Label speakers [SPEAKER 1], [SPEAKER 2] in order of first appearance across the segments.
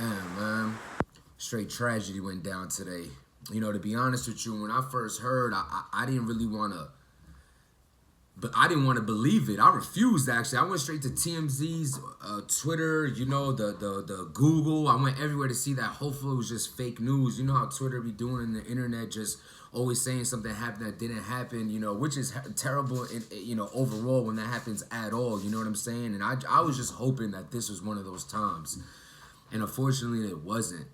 [SPEAKER 1] Damn, man. Straight tragedy went down today. You know, to be honest with you, when I first heard, I didn't really want to, but I didn't want to believe it. I refused, actually. I went straight to TMZ's Twitter, you know, the Google. I went everywhere to see that. Hopefully it was just fake news. You know how Twitter be doing in the internet, just always saying something happened that didn't happen, you know, which is terrible, you know, overall when that happens at all. You know what I'm saying? And I was just hoping that this was one of those times. And unfortunately, it wasn't.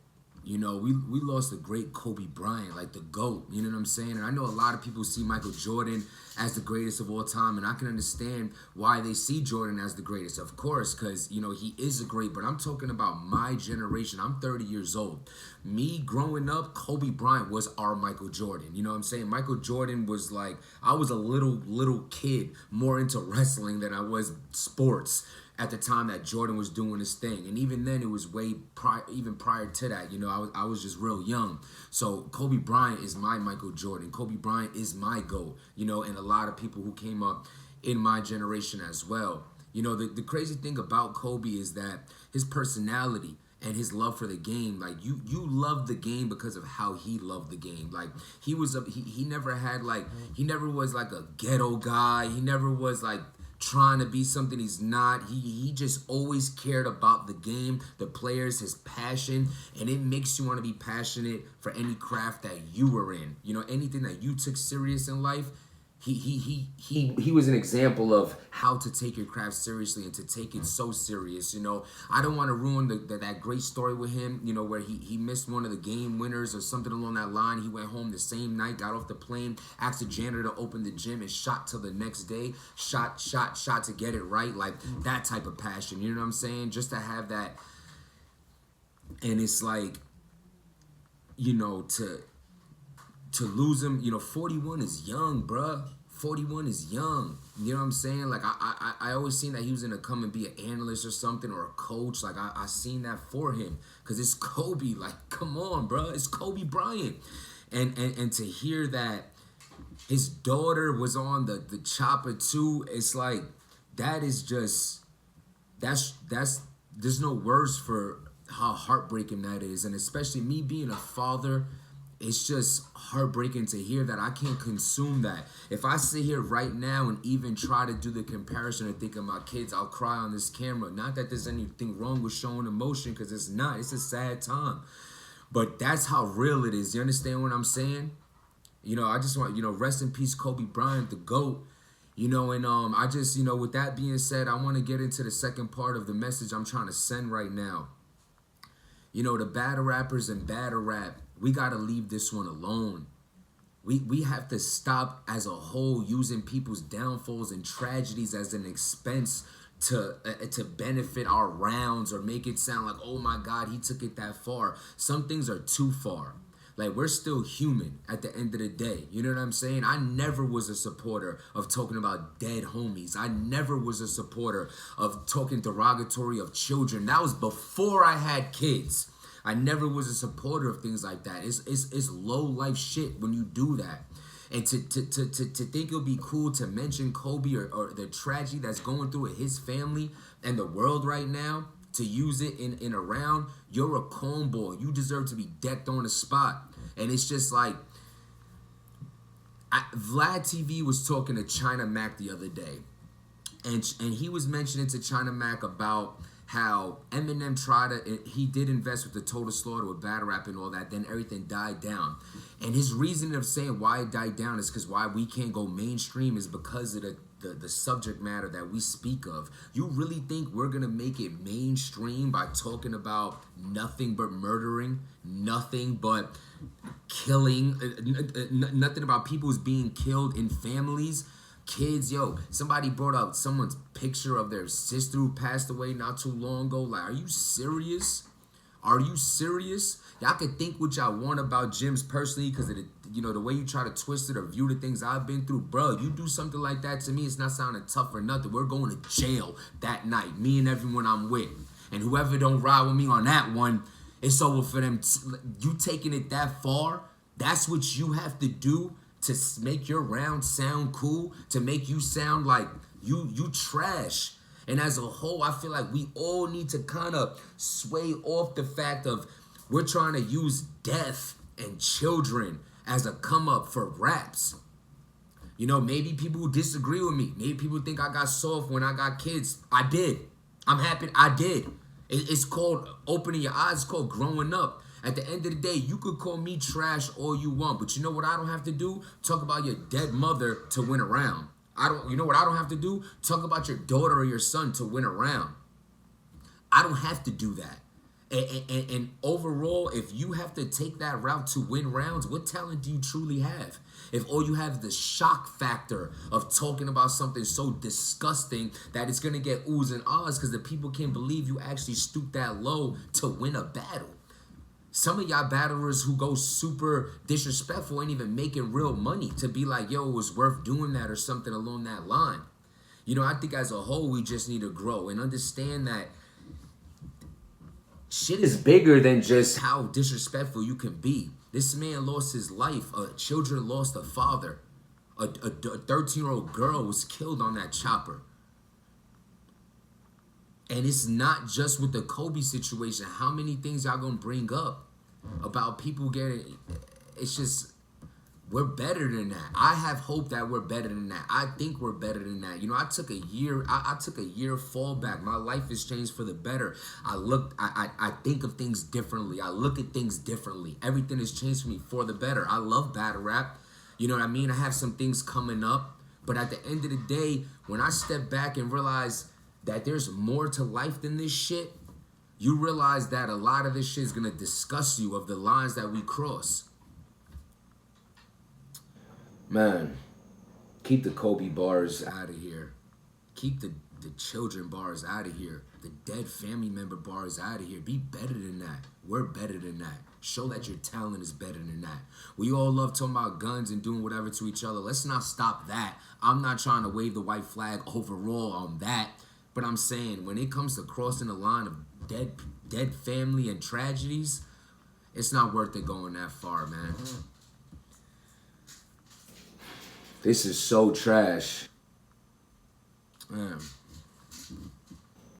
[SPEAKER 1] You know, we lost the great Kobe Bryant, like the GOAT, you know what I'm saying? And I know a lot of people see Michael Jordan as the greatest of all time, and I can understand why they see Jordan as the greatest, of course, because, you know, he is a great, but I'm talking about my generation. I'm 30 years old. Me growing up, Kobe Bryant was our Michael Jordan, you know what I'm saying? Michael Jordan was like, I was a little kid, more into wrestling than I was sports at the time that Jordan was doing his thing. And even then, it was way even prior to that. You know, I was just real young. So Kobe Bryant is my Michael Jordan. Kobe Bryant is my GOAT, you know, and a lot of people who came up in my generation as well. You know, the crazy thing about Kobe is that his personality and his love for the game, like you love the game because of how he loved the game. Like he never had like, he never was like a ghetto guy. He never was like trying to be something he's not. He just always cared about the game, the players, his passion, and it makes you want to be passionate for any craft that you were in. You know, anything that you took serious in life. He was an example of how to take your craft seriously and to take it so serious. You know, I don't want to ruin that great story with him, you know, where he missed one of the game winners or something along that line. He went home the same night, got off the plane, asked the janitor to open the gym, and shot till the next day. Shot to get it right. Like that type of passion, you know what I'm saying? Just to have that. And it's like, you know, to lose him, you know, 41 is young, bruh. 41 is young. You know what I'm saying? Like, I always seen that he was going to come and be an analyst or something or a coach. Like, I seen that for him because it's Kobe. Like, come on, bruh. It's Kobe Bryant. And to hear that his daughter was on the chopper too, it's like, that is just, there's no words for how heartbreaking that is. And especially me being a father, it's just heartbreaking to hear that I can't consume that. If I sit here right now and even try to do the comparison and think of my kids, I'll cry on this camera. Not that there's anything wrong with showing emotion, because it's not. It's a sad time. But that's how real it is. You understand what I'm saying? You know, I just want, you know, rest in peace, Kobe Bryant, the GOAT. You know, and I just, you know, with that being said, I want to get into the second part of the message I'm trying to send right now. You know, the battle rappers and battle rap, we got to leave this one alone. We have to stop as a whole using people's downfalls and tragedies as an expense to benefit our rounds or make it sound like, oh my God, he took it that far. Some things are too far. Like, we're still human at the end of the day. You know what I'm saying? I never was a supporter of talking about dead homies. I never was a supporter of talking derogatory of children. That was before I had kids. I never was a supporter of things like that. It's low life shit when you do that. And to think it'll be cool to mention Kobe or the tragedy that's going through with his family and the world right now, to use it in a round, you're a cornball. You deserve to be decked on the spot. And it's just like, Vlad TV was talking to China Mac the other day. And he was mentioning to China Mac about how Eminem he did invest with the Total Slaughter with battle rap and all that, then everything died down. And his reason of saying why it died down is because why we can't go mainstream is because of the subject matter that we speak of. You really think we're going to make it mainstream by talking about nothing but murdering, nothing but killing, nothing about people's being killed in families? Kids, yo, somebody brought out someone's picture of their sister who passed away not too long ago. Like, are you serious? Are you serious? Y'all can think what y'all want about Jim's personally because of the, you know, the way you try to twist it or view the things I've been through. Bro, you do something like that to me, it's not sounding tough or nothing. We're going to jail that night, me and everyone I'm with. And whoever don't ride with me on that one, it's over for them. You taking it that far, that's what you have to do to make your round sound cool, to make you sound like you trash. And as a whole, I feel like we all need to kind of sway off the fact of we're trying to use death and children as a come up for raps. You know, maybe people disagree with me. Maybe people think I got soft when I got kids. I did. I'm happy I did. It's called opening your eyes. It's called growing up. At the end of the day, you could call me trash all you want, but you know what I don't have to do? Talk about your dead mother to win around. You know what I don't have to do? Talk about your daughter or your son to win around. I don't have to do that. And overall, if you have to take that route to win rounds, what talent do you truly have? If all you have is the shock factor of talking about something so disgusting that it's going to get oohs and ahs because the people can't believe you actually stooped that low to win a battle. Some of y'all battlers who go super disrespectful ain't even making real money to be like, yo, it was worth doing that or something along that line. You know, I think as a whole, we just need to grow and understand that shit is bigger than just how disrespectful you can be. This man lost his life. Children lost a father. A 13-year-old girl was killed on that chopper. And it's not just with the Kobe situation. How many things y'all gonna bring up about people getting... It's just... We're better than that. I have hope that we're better than that. I think we're better than that. You know, I took a year. I took a year fallback. My life has changed for the better. I think of things differently. I look at things differently. Everything has changed for me for the better. I love battle rap. You know what I mean? I have some things coming up. But at the end of the day, when I step back and realize that there's more to life than this shit, you realize that a lot of this shit is going to disgust you of the lines that we cross. Man, keep the Kobe bars out of here. Keep the children bars out of here. The dead family member bars out of here. Be better than that. We're better than that. Show that your talent is better than that. We all love talking about guns and doing whatever to each other. Let's not stop that. I'm not trying to wave the white flag overall on that. But I'm saying when it comes to crossing the line of dead family and tragedies, it's not worth it going that far, man. This is so trash. Man.